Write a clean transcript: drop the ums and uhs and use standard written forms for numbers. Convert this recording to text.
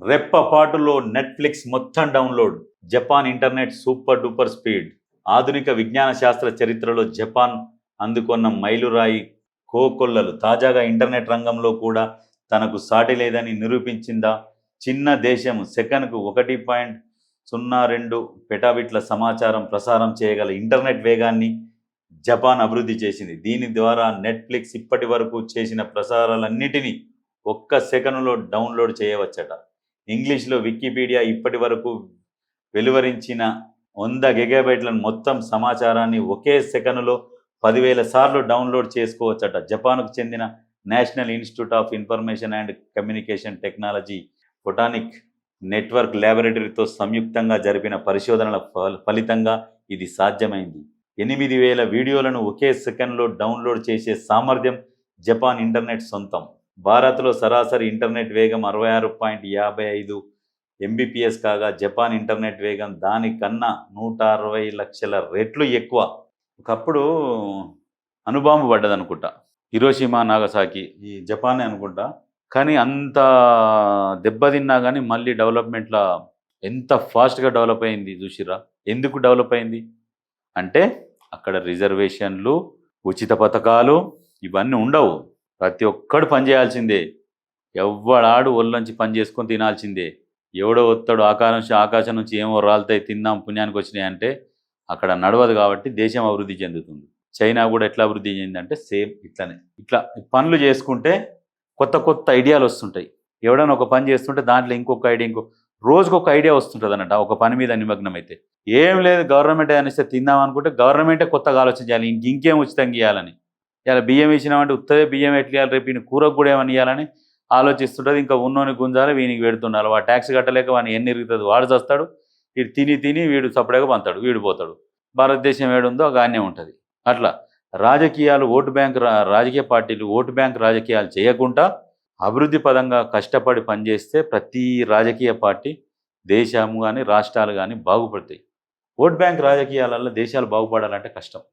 రెప్పపాటులో Netflix మొత్తం download. Japan internet super duper speed. ఆధునిక విజ్ఞాన శాస్త్ర చరిత్రలో జపాన్ అందుకున్న మైలురాయి కోకొల్లలు. తాజాగా ఇంటర్నెట్ రంగంలో కూడా తనకు సాటి లేదని నిరూపించిందా? చిన్న దేశం సెకనుకు 1.02 పెటాబిట్ల సమాచారం ప్రసారం చేయగల ఇంటర్నెట్ వేగాన్ని జపాన్ అభివృద్ధి చేసింది. దీని ద్వారా నెట్ఫ్లిక్స్ ఇప్పటి వరకు చేసిన ప్రసారాలన్నిటినీ ఒక్క సెకనులో డౌన్లోడ్ చేయవచ్చట. ఇంగ్లీష్లో వికీపీడియా ఇప్పటి వరకు వెలువరించిన 100 గిగాబైట్ల మొత్తం సమాచారాన్ని ఒకే సెకనులో 10,000 సార్లు డౌన్లోడ్ చేసుకోవచ్చట. జపాన్కు చెందిన national institute of information and communication technology photonic network ల్యాబొరేటరీతో సంయుక్తంగా జరిపిన పరిశోధనల ఫలితంగా ఇది సాధ్యమైంది. 8,000 వీడియోలను ఒకే సెకండ్లో డౌన్లోడ్ చేసే సామర్థ్యం జపాన్ ఇంటర్నెట్ సొంతం. భారత్లో సరాసరి ఇంటర్నెట్ వేగం 66.55 MBPS కాగా జపాన్ ఇంటర్నెట్ వేగం దానికన్నా 160 లక్షల రెట్లు ఎక్కువ. ఒకప్పుడు అణుబాంబు పడ్డదనుకుంటా, హిరోషిమా నాగసాకి, ఈ జపానే అనుకుంటా. కానీ అంత దెబ్బతిన్నా కానీ మళ్ళీ డెవలప్మెంట్లో ఎంత ఫాస్ట్గా డెవలప్ అయింది చూసిరా. ఎందుకు డెవలప్ అయింది అంటే అక్కడ రిజర్వేషన్లు, ఉచిత పథకాలు ఇవన్నీ ఉండవు. ప్రతి ఒక్కడు పని చేయాల్సిందే. ఎవ్వడాడు ఒళ్ళొంచి పని చేసుకొని తినాల్సిందే. ఎవడో వస్తాడు ఆకాశం నుంచి ఏమో రాలుతాయి తిందాం పుణ్యానికి వచ్చినాయి అంటే అక్కడ నడవదు. కాబట్టి దేశం అభివృద్ధి చెందుతుంది. చైనా కూడా ఎట్లా అభివృద్ధి చెందిందంటే సేమ్ ఇట్లానే. ఇట్లా పనులు చేసుకుంటే కొత్త కొత్త ఐడియాలు వస్తుంటాయి. ఎవడైనా ఒక పని చేస్తుంటే దాంట్లో ఇంకొక ఐడియా, రోజుకు ఒక ఐడియా వస్తుంటుంది అన్నట్టు. ఒక పని మీద నిమగ్నం అయితే ఏం లేదు, గవర్నమెంట్ అనిస్తే తిందాం అనుకుంటే గవర్నమెంటే కొత్తగా ఆలోచించాలి ఇంకేం ఉచితంగా ఇవ్వాలని. ఇలా బియ్యం ఇచ్చినామంటే ఉత్తదే బియ్యం ఎట్లా ఇవ్వాలి, రేపు ఈయన కూరకు కూడా ఏమని ఇవ్వాలని ఆలోచిస్తుంటుంది. ఇంకా ఉన్నోని గుంజాలి, వీనికి పెడుతున్నారు. వాడు ట్యాక్స్ కట్టలేక వాడిని ఎన్ని ఇరుగుతుంది, వాడు చస్తాడు. వీడు తిని వీడు సపరేట్గా పంతాడు, వీడు పోతాడు. భారతదేశం ఏడుందో గానే ఉంటుంది. అట్లా రాజకీయాలు ఓటు బ్యాంక్ రాజకీయ పార్టీలు ఓటు బ్యాంక్ రాజకీయాలు చేయకుండా అభివృద్ధి పదంగా కష్టపడి పనిచేస్తే ప్రతి రాజకీయ పార్టీ, దేశం కానీ రాష్ట్రాలు కానీ బాగుపడతాయి. ఓట్ బ్యాంక్ రాజకీయాలలో దేశాలు బాగుపడాలంటే కష్టం.